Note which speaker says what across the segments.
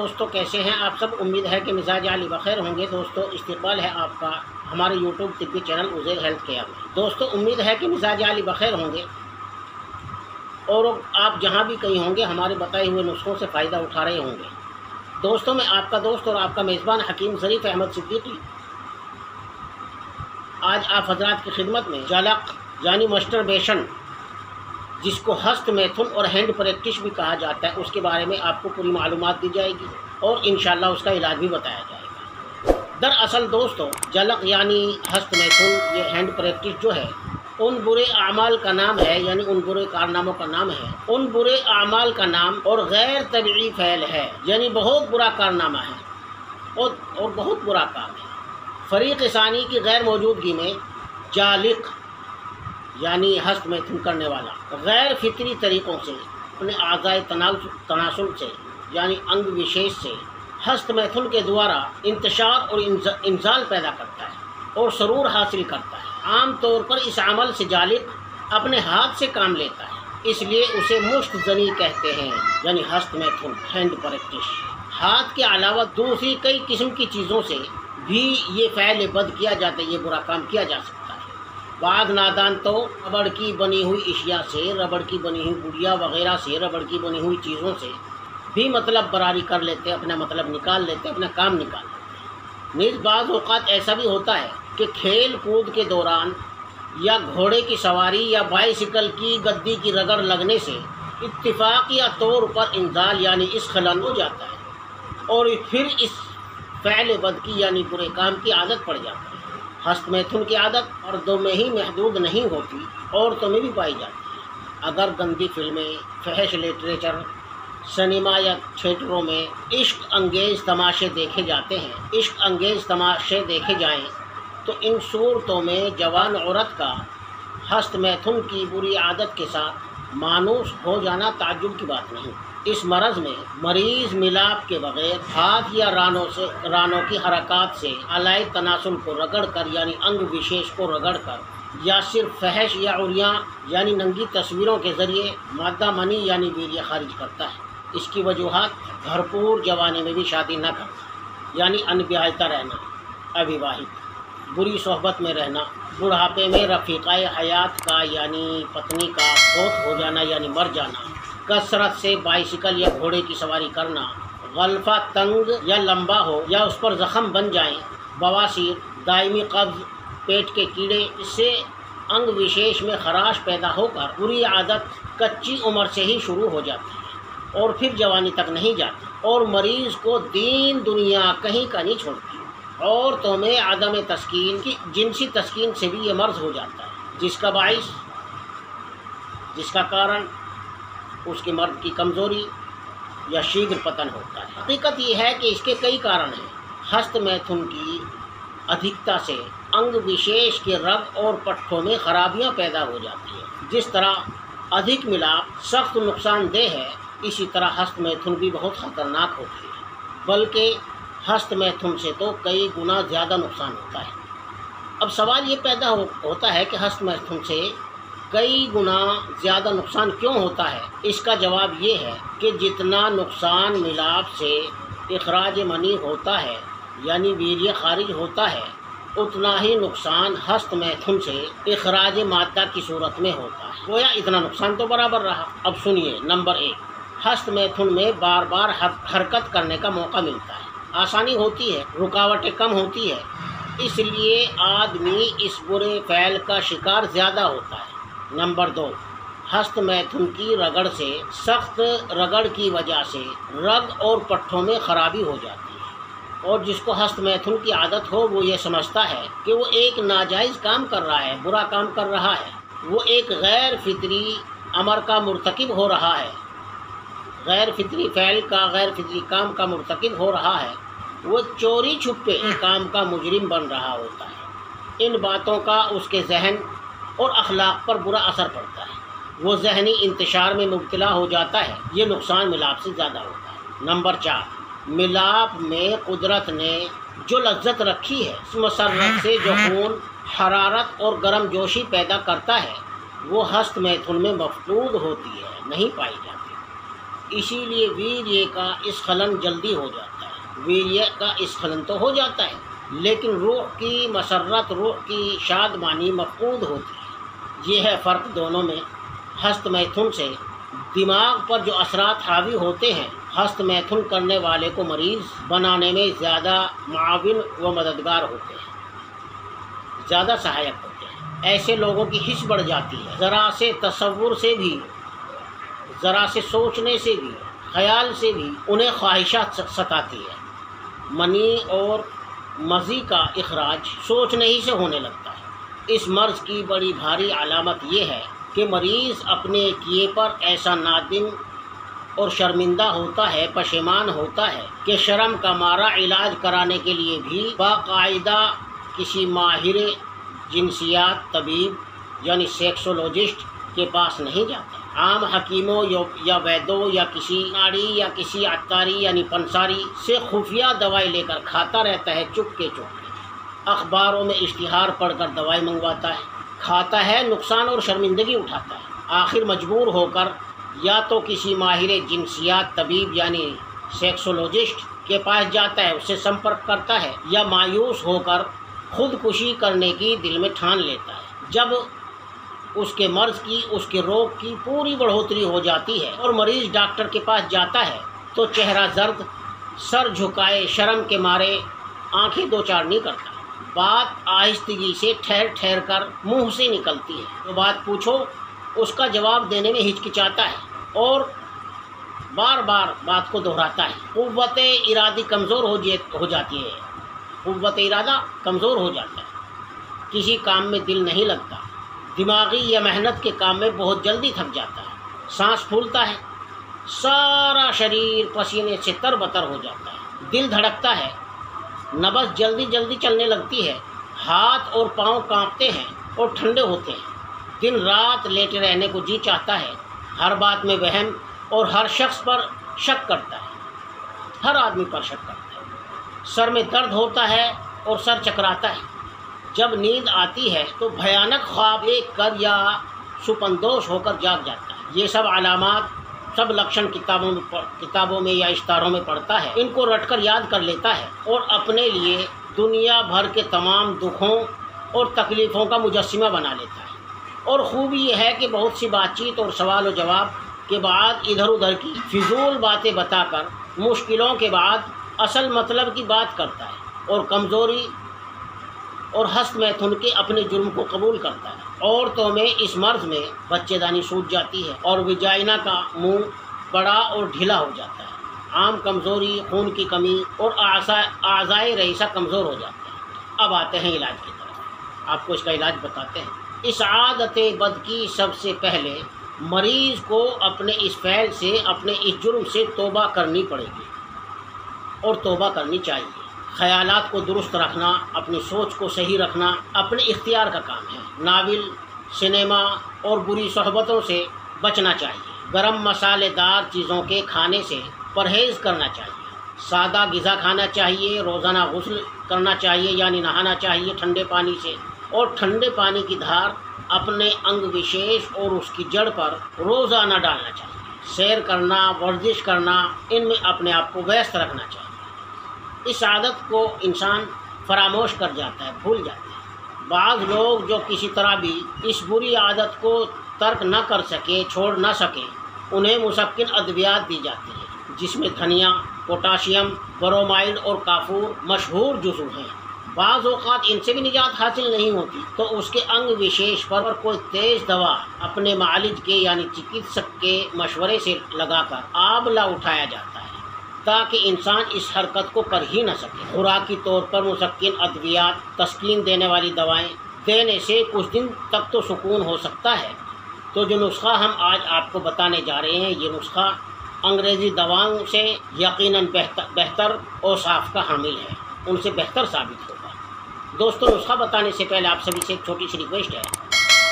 Speaker 1: دوستوں، کیسے ہیں آپ سب؟ امید ہے کہ مزاج عالی بخیر ہوں گے۔ دوستوں، استقبال ہے آپ کا ہمارے یوٹیوب طبی چینل عزیر ہیلتھ کیئر میں۔ دوستوں، امید ہے کہ مزاج عالی بخیر ہوں گے اور آپ جہاں بھی کہیں ہوں گے ہمارے بتائے ہوئے نسخوں سے فائدہ اٹھا رہے ہوں گے۔ دوستوں، میں آپ کا دوست اور آپ کا میزبان حکیم ظریف احمد صدیقی آج آپ حضرات کی خدمت میں جلق یعنی مسٹربیشن، جس کو ہست میتھن اور ہینڈ پریکٹس بھی کہا جاتا ہے، اس کے بارے میں آپ کو پوری معلومات دی جائے گی اور انشاءاللہ اس کا علاج بھی بتایا جائے گا۔ دراصل دوستوں، جلق یعنی ہست میتھن، یہ ہینڈ پریکٹس جو ہے، ان برے اعمال کا نام ہے، یعنی ان برے کارناموں کا نام ہے، ان برے اعمال کا نام اور غیر طبعی فعل ہے، یعنی بہت برا کارنامہ ہے اور بہت برا کام ہے۔ فریق ثانی کی غیر موجودگی میں جالق یعنی ہست میتھن کرنے والا غیر فطری طریقوں سے اپنے اعضائے تناسل سے یعنی انگ وشیش سے ہست میتھن کے دوارا انتشار اور انزال پیدا کرتا ہے اور سرور حاصل کرتا ہے۔ عام طور پر اس عمل سے جالق اپنے ہاتھ سے کام لیتا ہے، اس لیے اسے مشت زنی کہتے ہیں، یعنی ہست میتھن ہینڈ پریکٹس۔ ہاتھ کے علاوہ دوسری کئی قسم کی چیزوں سے بھی یہ فعل بد کیا جاتا ہے، یہ برا کام کیا جا سکتا ہے۔ بعض نادان تو ربڑ کی بنی ہوئی اشیاء سے، ربڑ کی بنی ہوئی گڑیا وغیرہ سے، ربڑ کی بنی ہوئی چیزوں سے بھی مطلب براری کر لیتے ہیں، اپنا مطلب نکال لیتے ہیں، اپنا کام نکال لیتے ہیں۔ نیز بعض اوقات ایسا بھی ہوتا ہے کہ کھیل کود کے دوران یا گھوڑے کی سواری یا بائیسیکل کی گدی کی رگڑ لگنے سے اتفاقیہ طور پر انزال یعنی اسخلن ہو جاتا ہے اور پھر اس فعل بد کی یعنی برے کام کی عادت پڑ جاتا ہے۔ ہست میتھن کی عادت مردوں میں ہی محدود نہیں ہوتی، عورتوں میں بھی پائی جاتی ہے۔ اگر گندی فلمیں، فحش لٹریچر، سنیما یا تھیٹروں میں عشق انگیز تماشے دیکھے جاتے ہیں، عشق انگیز تماشے دیکھے جائیں تو ان صورتوں میں جوان عورت کا ہست میتھن کی بری عادت کے ساتھ مانوس ہو جانا تعجب کی بات نہیں۔ اس مرض میں مریض ملاپ کے بغیر ہاتھ یا رانوں کی حرکات سے اعضائے تناسل کو رگڑ کر یعنی انگ وشیش کو رگڑ کر یا صرف فحش یا عریاں یعنی ننگی تصویروں کے ذریعے مادہ منی یعنی ویریہ خارج کرتا ہے۔ اس کی وجوہات بھرپور جوانی میں بھی شادی نہ کرنا یعنی انبیاہتا رہنا، اویواہت، بری صحبت میں رہنا، بڑھاپے میں رفیقہ حیات کا یعنی پتنی کا فوت ہو جانا یعنی مر جانا، کثرت سے بائیسیکل یا گھوڑے کی سواری کرنا، غلفہ تنگ یا لمبا ہو یا اس پر زخم بن جائیں، بواسیر، دائمی قبض، پیٹ کے کیڑے، اس سے انگ وشیش میں خراش پیدا ہو کر بری عادت کچی عمر سے ہی شروع ہو جاتی ہے اور پھر جوانی تک نہیں جاتی اور مریض کو دین دنیا کہیں کا نہیں چھوڑتی۔ عورتوں میں عدم تسکین کی جنسی تسکین سے بھی یہ مرض ہو جاتا ہے، جس کا کارن اس کے مرد کی کمزوری یا شیگر پتن ہوتا ہے۔ حقیقت یہ ہے کہ اس کے کئی کارن ہیں۔ ہست میتھن کی ادھکتا سے انگ وشیش کے رگ اور پٹھوں میں خرابیاں پیدا ہو جاتی ہیں۔ جس طرح ادھک ملاپ سخت نقصان دہ ہے، اسی طرح ہست میتھن بھی بہت خطرناک ہوتی ہے، بلکہ ہست میتھن سے تو کئی گنا زیادہ نقصان ہوتا ہے۔ اب سوال یہ پیدا ہوتا ہے کہ ہست میتھن سے کئی گنا زیادہ نقصان کیوں ہوتا ہے؟ اس کا جواب یہ ہے کہ جتنا نقصان ملاپ سے اخراج منی ہوتا ہے یعنی ویریہ خارج ہوتا ہے، اتنا ہی نقصان ہست میتھن سے اخراج مادہ کی صورت میں ہوتا ہے۔ گویا اتنا نقصان تو برابر رہا۔ اب سنیے، نمبر 1، ہست میتھن میں بار بار حرکت کرنے کا موقع ملتا ہے، آسانی ہوتی ہے، رکاوٹیں کم ہوتی ہے، اس لیے آدمی اس برے فعل کا شکار زیادہ ہوتا ہے۔ نمبر 2، ہست میتھن کی رگڑ سے سخت رگڑ کی وجہ سے رگ اور پٹھوں میں خرابی ہو جاتی ہے اور جس کو ہست میتھن کی عادت ہو وہ یہ سمجھتا ہے کہ وہ ایک ناجائز کام کر رہا ہے، برا کام کر رہا ہے، وہ ایک غیر فطری امر کا مرتکب ہو رہا ہے، غیر فطری فعل کا، غیر فطری کام کا مرتکب ہو رہا ہے، وہ چوری چھپے کام کا مجرم بن رہا ہوتا ہے۔ ان باتوں کا اس کے ذہن اور اخلاق پر برا اثر پڑتا ہے، وہ ذہنی انتشار میں مبتلا ہو جاتا ہے، یہ نقصان ملاپ سے زیادہ ہوتا ہے۔ نمبر 4، ملاپ میں قدرت نے جو لذت رکھی ہے، اس مسرت سے جو خون، حرارت اور گرم جوشی پیدا کرتا ہے، وہ ہست میتھن میں مفقود ہوتی ہے، نہیں پائی جاتی۔ اسی لیے ویریے کا اسخلن جلدی ہو جاتا ہے۔ ویریے کا اسخلن تو ہو جاتا ہے لیکن روح کی مسرت، روح کی شادمانی مفقود ہوتی ہے۔ یہ ہے فرق دونوں میں۔ ہست میتھن سے دماغ پر جو اثرات حاوی ہوتے ہیں، ہست میتھن کرنے والے کو مریض بنانے میں زیادہ معاون و مددگار ہوتے ہیں، زیادہ سہایک ہوتے ہیں۔ ایسے لوگوں کی حس بڑھ جاتی ہے، ذرا سے تصور سے بھی، ذرا سے سوچنے سے بھی، خیال سے بھی انہیں خواہشات ستاتی ہے۔ منی اور مزی کا اخراج سوچنے ہی سے ہونے لگتا ہے۔ اس مرض کی بڑی بھاری علامت یہ ہے کہ مریض اپنے کیے پر ایسا نادم اور شرمندہ ہوتا ہے، پشیمان ہوتا ہے کہ شرم کا مارا علاج کرانے کے لیے بھی باقاعدہ کسی ماہر جنسیات طبیب یعنی سیکسولوجسٹ کے پاس نہیں جاتا۔ عام حکیموں یا ویدوں یا کسی ناڑی یا کسی عطاری یعنی پنساری سے خفیہ دوائی لے کر کھاتا رہتا ہے، چپ کے۔ اخباروں میں اشتہار پڑھ کر دوائی منگواتا ہے، کھاتا ہے، نقصان اور شرمندگی اٹھاتا ہے۔ آخر مجبور ہو کر یا تو کسی ماہر جنسیات طبیب یعنی سیکسولوجسٹ کے پاس جاتا ہے، اس سے سمپرک کرتا ہے، یا مایوس ہو کر خودکشی کرنے کی دل میں ٹھان لیتا ہے۔ جب اس کے مرض کی، اس کے روگ کی پوری بڑھوتری ہو جاتی ہے اور مریض ڈاکٹر کے پاس جاتا ہے تو چہرہ زرد، سر جھکائے شرم کے مارے آنکھیں دو چار نہیں کرتا۔ بات آہستگی سے ٹھہر ٹھہر کر منہ سے نکلتی ہے، تو بات پوچھو اس کا جواب دینے میں ہچکچاتا ہے اور بار بار بات کو دہراتا ہے۔ قوت ارادی کمزور ہو جاتی ہے، قوت ارادہ کمزور ہو جاتا ہے، کسی کام میں دل نہیں لگتا، دماغی یا محنت کے کام میں بہت جلدی تھک جاتا ہے، سانس پھولتا ہے، سارا شریر پسینے سے تر بتر ہو جاتا ہے، دل دھڑکتا ہے، نبض جلدی جلدی چلنے لگتی ہے، ہاتھ اور پاؤں کانپتے ہیں اور ٹھنڈے ہوتے ہیں، دن رات لیٹے رہنے کو جی چاہتا ہے، ہر بات میں وہم اور ہر شخص پر شک کرتا ہے، ہر آدمی پر شک کرتا ہے، سر میں درد ہوتا ہے اور سر چکراتا ہے، جب نیند آتی ہے تو بھیانک خواب دیکھ کر یا سپندوش ہو کر جاگ جاتا ہے۔ یہ سب علامات، سب لکشن کتابوں میں یا اشتہاروں میں پڑھتا ہے، ان کو رٹ کر یاد کر لیتا ہے اور اپنے لیے دنیا بھر کے تمام دکھوں اور تکلیفوں کا مجسمہ بنا لیتا ہے۔ اور خوبی یہ ہے کہ بہت سی بات چیت اور سوال و جواب کے بعد ادھر ادھر کی فضول باتیں بتا کر مشکلوں کے بعد اصل مطلب کی بات کرتا ہے اور کمزوری اور ہست میتھن کے اپنے جرم کو قبول کرتا ہے۔ عورتوں میں اس مرض میں بچے دانی سوج جاتی ہے اور وجائنا کا منہ بڑا اور ڈھیلا ہو جاتا ہے، عام کمزوری، خون کی کمی اور اعضائے رئیسہ کمزور ہو جاتے ہیں۔ اب آتے ہیں علاج کی طرف، آپ کو اس کا علاج بتاتے ہیں۔ اس عادت بد کی سب سے پہلے مریض کو اپنے اس فعل سے، اپنے اس جرم سے توبہ کرنی پڑے گی اور توبہ کرنی چاہیے۔ خیالات کو درست رکھنا، اپنی سوچ کو صحیح رکھنا اپنے اختیار کا کام ہے۔ ناول، سنیما اور بری صحبتوں سے بچنا چاہیے۔ گرم مسالے دار چیزوں کے کھانے سے پرہیز کرنا چاہیے۔ سادہ غذا کھانا چاہیے۔ روزانہ غسل کرنا چاہیے یعنی نہانا چاہیے ٹھنڈے پانی سے، اور ٹھنڈے پانی کی دھار اپنے انگ وشیش اور اس کی جڑ پر روزانہ ڈالنا چاہیے۔ سیر کرنا، ورزش کرنا، ان میں اپنے آپ کو ویست رکھنا چاہیے۔ اس عادت کو انسان فراموش کر جاتا ہے، بھول جاتا ہے۔ بعض لوگ جو کسی طرح بھی اس بری عادت کو ترک نہ کر سکے، چھوڑ نہ سکے، انہیں مسکن ادویات دی جاتی ہیں جس میں دھنیا، پوٹاشیم، برومائڈ اور کافور مشہور جزو ہیں۔ بعض اوقات ان سے بھی نجات حاصل نہیں ہوتی تو اس کے انگ وشیش پر کوئی تیز دوا اپنے معالج کے یعنی چکتسک کے مشورے سے لگا کر آبلہ اٹھایا جاتا ہے تاکہ انسان اس حرکت کو کر ہی نہ سکے۔ خوراکی طور پر مسکن ادویات، تسکین دینے والی دوائیں دینے سے کچھ دن تک تو سکون ہو سکتا ہے۔ تو جو نسخہ ہم آج آپ کو بتانے جا رہے ہیں، یہ نسخہ انگریزی دواؤں سے یقیناً بہتر اوصاف کا حامل ہے، ان سے بہتر ثابت ہوگا۔ دوستو، نسخہ بتانے سے پہلے آپ سبھی سے ایک چھوٹی سی ریکویسٹ ہے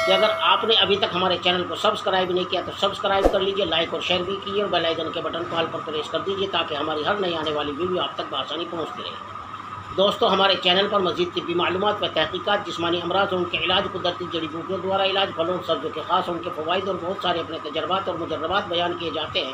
Speaker 1: کہ اگر آپ نے ابھی تک ہمارے چینل کو سبسکرائب نہیں کیا تو سبسکرائب کر لیجئے، لائک اور شیئر بھی کیجیے اور بیل آئیکن کے بٹن کو آل پر پریس کر دیجیے تاکہ ہماری ہر نئی آنے والی ویڈیو آپ تک بآسانی پہنچتی رہے۔ دوستو، ہمارے چینل پر مزید طبی معلومات و تحقیقات، جسمانی امراض اور ان کے علاج، قدرتی جڑی بوٹیوں دوارا علاج، پھلوں اور سبزیوں کے خاص ان کے فوائد اور بہت سارے اپنے تجربات اور مجربات بیان کیے جاتے ہیں۔